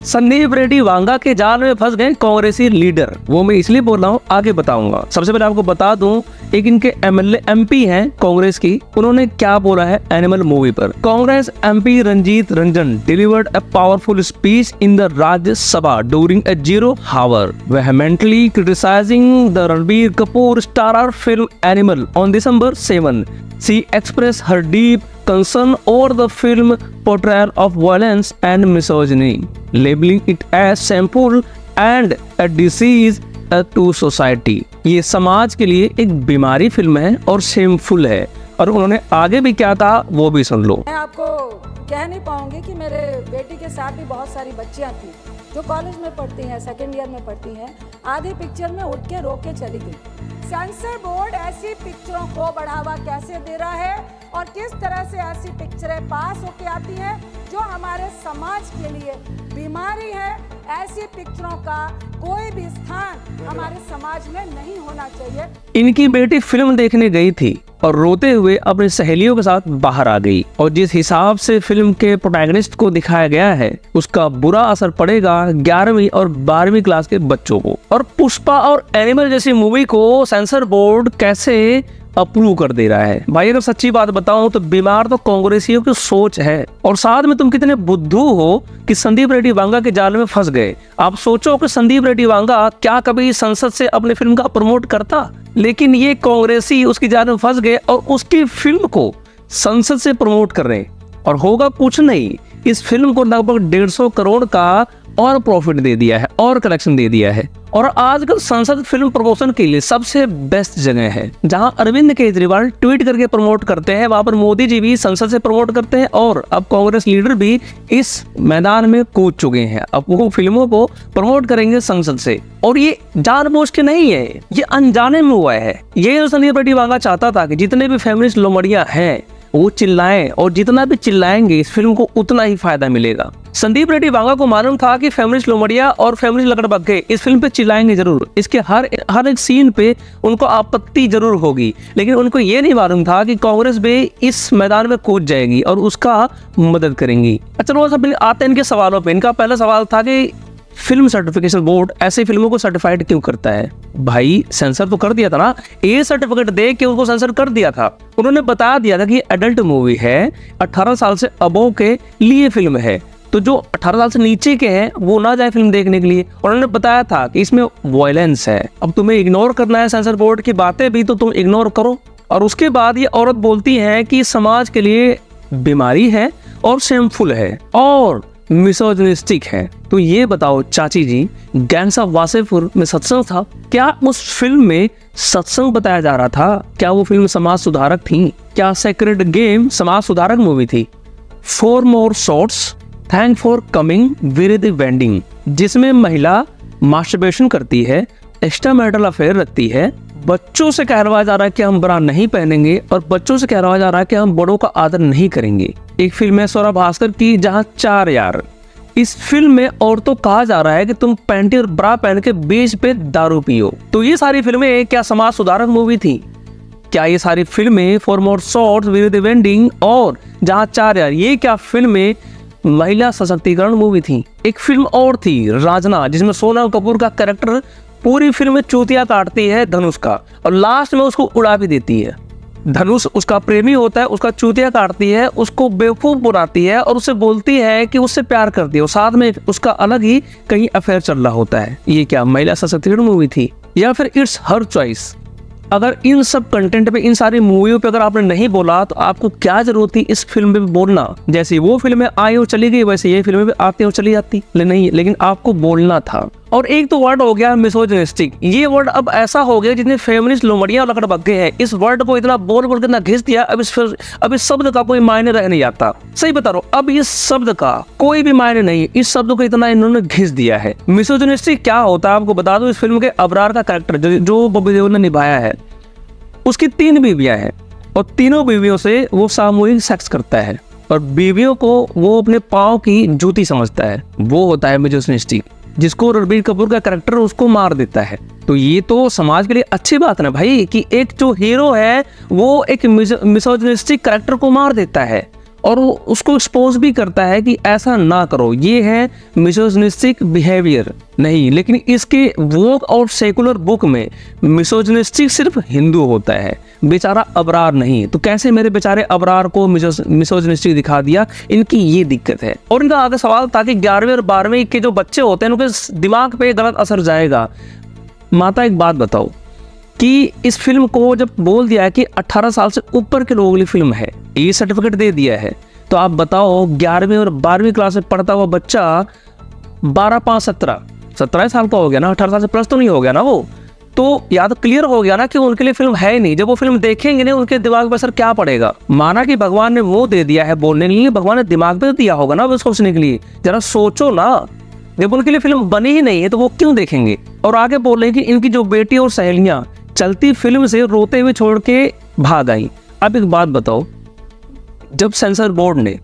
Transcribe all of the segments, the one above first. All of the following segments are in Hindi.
संदीप रेड्डी वांगा के जाल में फंस गए कांग्रेसी लीडर। वो मैं इसलिए बोल रहा हूँ, आगे बताऊंगा। सबसे पहले आपको बता दूं, एक इनके एमएलए एमपी हैं कांग्रेस की, उन्होंने क्या बोला है एनिमल मूवी पर। Congress MP Ranjeet Ranjan delivered a powerful speech in the Rajya Sabha during a 0 hour vehemently criticizing the Ranbir Kapoor starrer film Animal on December 7. She expressed her deep concern over the film portrayal of violence and misogyny, labeling it as shameful and a disease to society. ये समाज के लिए एक बीमारी फिल्म है और शेमफुल है। और उन्होंने आगे भी क्या कहा वो भी सुन लो। मैं आपको कह नहीं पाऊंगी कि मेरे बेटी के साथ भी बहुत सारी बच्चियां थी जो कॉलेज में पढ़ती हैं, सेकेंड ईयर में पढ़ती हैं। आधी पिक्चर में उठ के रोक के चली गई। सेंसर बोर्ड ऐसी पिक्चरों को बढ़ावा कैसे दे रहा है और किस तरह से ऐसी पिक्चरें पास होके आती हैं जो हमारे समाज के लिए बीमारी है। ऐसी पिक्चरों का कोई भी स्थान हमारे समाज में नहीं होना चाहिए। इनकी बेटी फिल्म देखने गई थी और रोते हुए अपनी सहेलियों के साथ बाहर आ गई, और जिस हिसाब से फिल्म के प्रोटैगनिस्ट को दिखाया गया है उसका बुरा असर पड़ेगा 11वीं और 12वीं क्लास के बच्चों को। और पुष्पा और एनिमल जैसी मूवी को सेंसर बोर्ड कैसे अप्रूव कर दे रहा है। भाई अगर सच्ची बात बताऊं तो बीमार तो कांग्रेसियों की सोच है, और साथ में तुम कितने बुद्धू हो कि संदीप रेड्डी वांगा के जाल में फंस गए। आप सोचो कि संदीप रेड्डी वांगा क्या कभी संसद से अपनी फिल्म का प्रमोट करता, लेकिन ये कांग्रेसी उसकी जाल में फंस गए और उसकी फिल्म को संसद से प्रमोट कर रहे हैं। और होगा कुछ नहीं, इस फिल्म को लगभग 150 करोड़ का और प्रॉफिट दे दिया है और कलेक्शन दे दिया है। और आजकल संसद फिल्म प्रमोशन के लिए सबसे बेस्ट जगह है। जहां अरविंद केजरीवाल ट्वीट करके प्रमोट करते हैं, वहां पर मोदी जी भी संसद से प्रमोट करते हैं, और अब कांग्रेस लीडर भी इस मैदान में कूद चुके हैं। अब वो फिल्मों को प्रमोट करेंगे संसद से, और ये जानबूझ के नहीं है, ये अनजाने में हुआ है। ये संदीप रेड्डी वांगा चाहता था कि जितने भी फेमिनिस्ट लोमड़ियां हैं वो चिल्लाएं, और जितना भी चिल्लाएंगे इस फिल्म को उतना ही फायदा मिलेगा। संदीप रेड्डी वांगा को मालूम था कि फेमिनिस्ट लोमड़िया और फेमिनिस्ट लकड़बग्घे इस फिल्म पे चिल्लाएंगे जरूर, इसके हर एक सीन पे उनको आपत्ति जरूर होगी, लेकिन उनको ये नहीं मालूम था कि कांग्रेस भी इस मैदान में कूद जाएगी और उसका मदद करेंगी। अच्छा, वो सब आते हैं इनके सवालों पे। इनका पहला सवाल था कि फिल्म सर्टिफिकेशन बोर्ड ऐसी फिल्मों को सर्टिफाइड क्यों करता है। भाई सेंसर तो कर दिया था ना, ए सर्टिफिकेट दे के उसको सेंसर कर दिया था। उन्होंने बता दिया था कि एडल्ट मूवी है, 18 साल से अबव के लिए फिल्म है, तो जो 18 साल से नीचे के हैं वो ना जाए फिल्म देखने के लिए। उन्होंने बताया था कि इसमें वायलेंस है। अब तुम्हें इग्नोर करना है सेंसर बोर्ड की बातें भी, तो तुम इग्नोर करो। और उसके बाद ये औरत बोलती है कि समाज के लिए बीमारी है और शेमफुल है और मिसोजिनिस्टिक है। तो ये बताओ चाची जी, गैंग्स ऑफ वासेपुर में सत्संग था क्या? उस फिल्म में सत्संग बताया जा रहा था क्या? वो फिल्म समाज सुधारक थी क्या? सेक्रेड गेम समाज सुधारक मूवी थी। 4 more shots, thank for coming with vending, जिसमें महिला मास्टरबेशन करती है, एक्स्ट्रा मैरिटल अफेयर रखती है, बच्चों से कहलवाया जा रहा है कि हम बरा नहीं पहनेंगे, और बच्चों से कहलवाया जा रहा है कि हम बड़ों का आदर नहीं करेंगे। एक फिल्म है स्वरा भास्कर की जहां 4 यार। इस फिल्म में औरतों कहा जा रहा है कि तुम पैंटी और ब्रा पहन के बीच पे दारू पियो। तो ये सारी फिल्में क्या समाज सुधारक मूवी थी क्या? ये सारी फिल्में 4 more shots विद वेंडिंग और जहां 4 यार, ये क्या फिल्में महिला सशक्तिकरण मूवी थी? एक फिल्म और थी राजना, जिसमें सोनम कपूर का कैरेक्टर पूरी फिल्म में चूतिया काटती है धनुष का, और लास्ट में उसको उड़ा भी देती है। धनुष उसका प्रेमी होता है, उसका चूतिया काटती है, उसको बेवकूफ बनाती है और उसे बोलती है कि उससे प्यार करती है, और साथ में उसका अलग ही कहीं अफेयर चल रहा होता है। ये क्या महिला सशक्तिकरण मूवी थी? या फिर इट्स हर चॉइस? अगर इन सब कंटेंट पे, इन सारी मूवियों पे अगर आपने नहीं बोला तो आपको क्या जरूरत थी इस फिल्म पे बोलना? जैसे वो फिल्में आई और चली गई वैसे ये फिल्में भी आती और चली जाती, नहीं, लेकिन आपको बोलना था। और एक तो वर्ड हो गया मिसोजिनिस्टिक। ये वर्ड अब ऐसा हो गया जितने फेमिनिस्ट लोमड़ियां और लकड़बग्घे हैं, इस वर्ड को इतना बोल बोल के इतना घिस दिया, अब इस शब्द का कोई मायने रह नहीं जाता। सही बता रहा हूं, अब इस शब्द का कोई भी मायने नहीं, इस शब्द को इतना इन्होंने घिस दिया है। मिसोजिनिस्टिक क्या होता है आपको बता दो। इस फिल्म के अबरार का कैरेक्टर जो बॉबी देओल ने निभाया है, उसकी 3 बीवियां हैं, और तीनों बीवियों से वो सामूहिक सेक्स करता है, और बीवियों को वो अपने पाँव की जूती समझता है। वो होता है मिसोजिनिस्टिक, जिसको रणबीर कपूर का कैरेक्टर उसको मार देता है। तो ये तो समाज के लिए अच्छी बात है ना भाई, कि एक जो हीरो है वो एक मिसोजिनिस्टिक कैरेक्टर को मार देता है, और वो उसको एक्सपोज भी करता है कि ऐसा ना करो, ये है मिसोजिनिस्टिक बिहेवियर नहीं। लेकिन इसके वोक और सेकुलर बुक में मिसोजिनिस्टिक सिर्फ हिंदू होता है, बेचारा अबरार नहीं। तो कैसे मेरे बेचारे अबरार को मिसोजिनिस्टिक दिखा दिया, इनकी ये दिक्कत है। और इनका आगे सवाल था कि 11वीं और 12वीं के जो बच्चे होते हैं उनके दिमाग पे गलत असर जाएगा। माता एक बात बताओ कि इस फिल्म को जब बोल दिया है कि 18 साल से ऊपर के लोगों के लिए फिल्म है, ये सर्टिफिकेट दे दिया है, तो आप बताओ 11वीं और 12वीं क्लास में पढ़ता हुआ बच्चा 17 साल का हो गया ना, 18 साल से प्लस तो नहीं हो गया ना वो, तो या तो क्लियर हो गया ना कि उनके लिए फिल्म है ही नहीं। जब वो फिल्म देखेंगे ना उनके दिमाग पर असर क्या पड़ेगा। माना कि भगवान ने वो दे दिया है बोलने के लिए, भगवान ने दिमाग पे दिया होगा ना वो सोचने के लिए। जरा सोचो ना, जब उनके लिए फिल्म बनी ही नहीं है तो वो क्यों देखेंगे। और आगे बोल रहे हैं कि इनकी जो बेटी और सहेलियां चलती फिल्म से रोते हुए छोड़ के भाग आई। अब एक बात बताओ, जब सेंसर बोर्ड ने,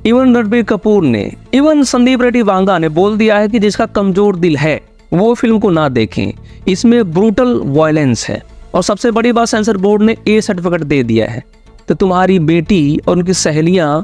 इवन रणबीर कपूर ने, इवन संदीप रेड्डी वांगा ने बोल दिया है कि जिसका कमजोर दिल है वो फिल्म को ना देखें, इसमें ब्रूटल वायलेंस है, और सबसे बड़ी बात सेंसर बोर्ड ने ए सर्टिफिकेट दे दिया है, तो तुम्हारी बेटी और उनकी सहेलियां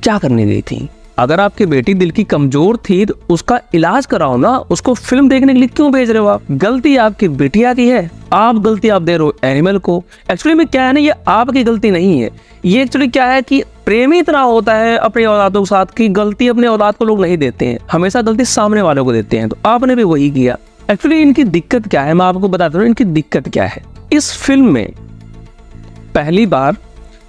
क्या करने गई थी। अगर आपकी बेटी दिल की कमजोर थी तो उसका इलाज कराओ ना, उसको फिल्म देखने के लिए क्यों भेज रहे हो आप। गलती आपकी बिटिया की है, आप गलती आप दे रहे हो एनिमल को। एक्चुअली में क्या है ना, ये आपकी गलती नहीं है, ये एक्चुअली क्या है कि प्रेमी इतना होता है अपने औलादों के साथ कि गलती अपने औलाद को लोग नहीं देते हैं, हमेशा गलती सामने वालों को देते हैं। तो आपने भी वही किया। एक्चुअली इनकी दिक्कत क्या है, मैं आपको बताता हूँ इनकी दिक्कत क्या है। इस फिल्म में पहली बार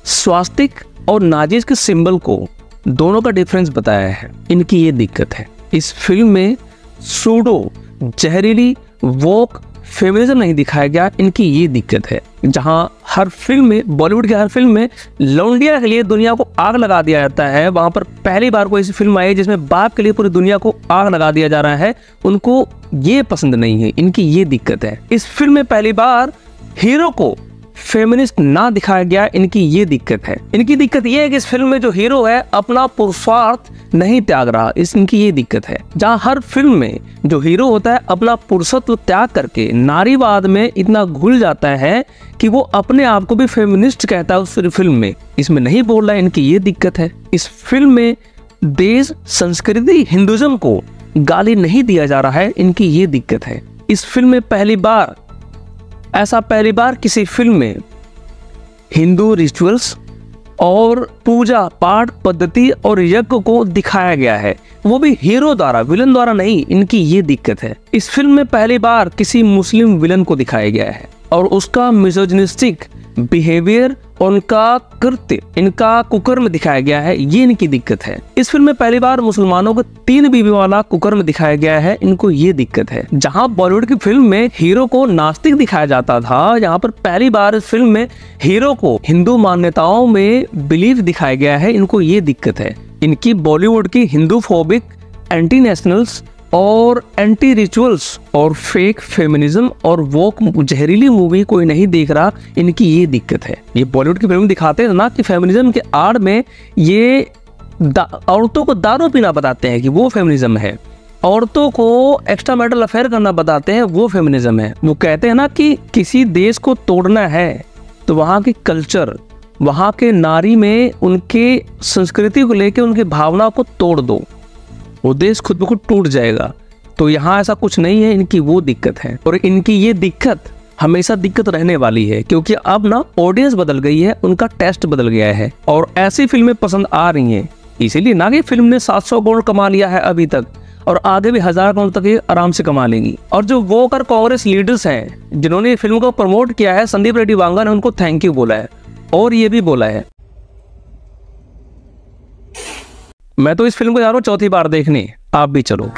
स्वास्तिक और नाजिस के सिंबल को दोनों का डिफरेंस बताया है, इनकी ये दिक्कत है। इस फिल्म में सूडो जहरीली वोक फेमिनिज्म नहीं दिखाया गया, इनकी ये दिक्कत है। जहां हर फिल्म में, बॉलीवुड के हर फिल्म में लौंडिया के लिए दुनिया को आग लगा दिया जाता है, वहां पर पहली बार कोई ऐसी फिल्म आई जिसमें बाप के लिए पूरी दुनिया को आग लगा दिया जा रहा है, उनको ये पसंद नहीं है, इनकी ये दिक्कत है। इस फिल्म में पहली बार हीरो को फेमिनिस्ट ना दिखाया गया, इनकी ये दिक्कत है। इनकी दिक्कत ये है कि इस फिल्म में जो हीरो है अपना पुरुषार्थ नहीं त्याग रहा, इनकी ये दिक्कत है। जहां हर फिल्म में जो हीरो होता है अपना पुरुषत्व त्याग करके नारीवाद में इतना घुल जाता है कि वो अपने आप को भी फेमिनिस्ट कहता है उस फिल्म में, इसमें नहीं बोल रहा है, इनकी ये दिक्कत है। इस फिल्म में देश, संस्कृति, हिंदुइज्म को गाली नहीं दिया जा रहा है, इनकी ये दिक्कत है। इस फिल्म में पहली बार किसी फिल्म में हिंदू रिचुअल्स और पूजा पाठ पद्धति और यज्ञ को दिखाया गया है, वो भी हीरो द्वारा, विलन द्वारा नहीं, इनकी ये दिक्कत है। इस फिल्म में पहली बार किसी मुस्लिम विलन को दिखाया गया है और उसका मिसोजिनिस्टिक बिहेवियर और उनका कृत्य, इनका कुकर्म दिखाया गया है, ये इनकी दिक्कत है। इस फिल्म में पहली बार मुसलमानों को 3 बीवी वाला कुकर्म दिखाया गया है, इनको ये दिक्कत है। जहां बॉलीवुड की फिल्म में हीरो को नास्तिक दिखाया जाता था, यहाँ पर पहली बार इस फिल्म में हीरो को हिंदू मान्यताओं में बिलीव दिखाया गया है, इनको ये दिक्कत है। इनकी बॉलीवुड की हिंदू फोबिक, एंटी नेशनल्स और एंटी रिचुअल्स और फेक फेमिनिज्म और वोक जहरीली मूवी कोई नहीं देख रहा, इनकी ये दिक्कत है। ये बॉलीवुड की फिल्म दिखाते हैं ना कि फेमिनिज्म के आड़ में ये औरतों को दारू पीना बताते हैं कि वो फेमिनिज्म है, औरतों को एक्स्ट्रा मैरिटल अफेयर करना बताते हैं वो फेमिनिज्म है। वो कहते हैं ना कि किसी देश को तोड़ना है तो वहाँ की कल्चर, वहाँ के नारी में उनके संस्कृति को लेकर उनकी भावना को तोड़ दो, वो देश खुद ब खुद टूट जाएगा। तो यहाँ ऐसा कुछ नहीं है, इनकी वो दिक्कत है। और इनकी ये दिक्कत हमेशा दिक्कत रहने वाली है, क्योंकि अब ना ऑडियंस बदल गई है, उनका टेस्ट बदल गया है और ऐसी फिल्में पसंद आ रही हैं। इसीलिए ना कि फिल्म ने 700 करोड़ कमा लिया है अभी तक, और आगे भी 1000 करोड़ तक ये आराम से कमा लेंगी। और जो वोक और कांग्रेस लीडर्स हैं जिन्होंने फिल्म को प्रमोट किया है, संदीप रेड्डी वांगा ने उनको थैंक यू बोला है और ये भी बोला है। मैं तो इस फिल्म को जा रहा हूँ 4थी बार देखने, आप भी चलो।